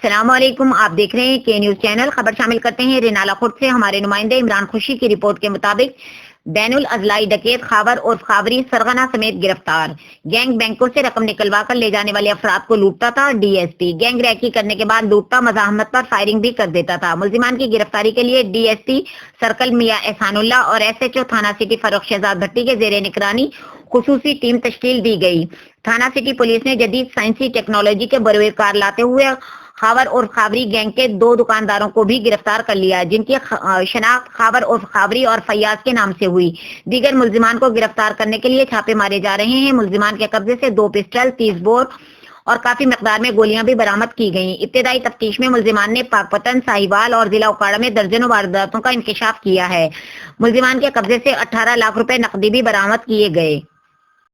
السلام علیکم، آپ دیکھ رہے ہیں کے نیوز چینل۔ خبر شامل کرتے ہیں رینالہ خورد سے۔ ہمارے نمائندے عمران خوشی کی رپورٹ کے مطابق بین الاضلاعی ڈکیت خاور اور خاوری سرغنہ سمیت گرفتار۔ گینگ بینکوں سے رقم نکلوا کر لے جانے والے افراد کو لوٹتا تھا۔ ڈی ایس پی گینگ ریکی کرنے کے بعد لوٹتا، مزاحمت پر فائرنگ بھی کر دیتا تھا۔ ملزمان کی گرفتاری کے لیے ڈی ایس پی سرکل میاں احسان اللہ اور ایس ایچ او تھانہ سٹی فاروق شہزاد بھٹی کے زیر نگرانی خصوصی ٹیم تشکیل دی گئی۔ تھانہ سٹی پولیس نے جدید سائنسی ٹیکنالوجی کے بروئے کار لاتے ہوئے خاور اور خاوری گینگ کے 2 دکانداروں کو بھی گرفتار کر لیا، جن کی شناخت خاور اور خاوری اور فیاض کے نام سے ہوئی۔ دیگر ملزمان کو گرفتار کرنے کے لیے چھاپے مارے جا رہے ہیں۔ ملزمان کے قبضے سے 2 پسٹل، 30 بور اور کافی مقدار میں گولیاں بھی برآمد کی گئیں۔ ابتدائی تفتیش میں ملزمان نے پاکپتن، ساہیوال اور ضلع اوکاڑا میں درجنوں وارداتوں کا انکشاف کیا ہے۔ ملزمان کے قبضے سے 18 لاکھ روپے نقدی بھی برآمد کیے گئے۔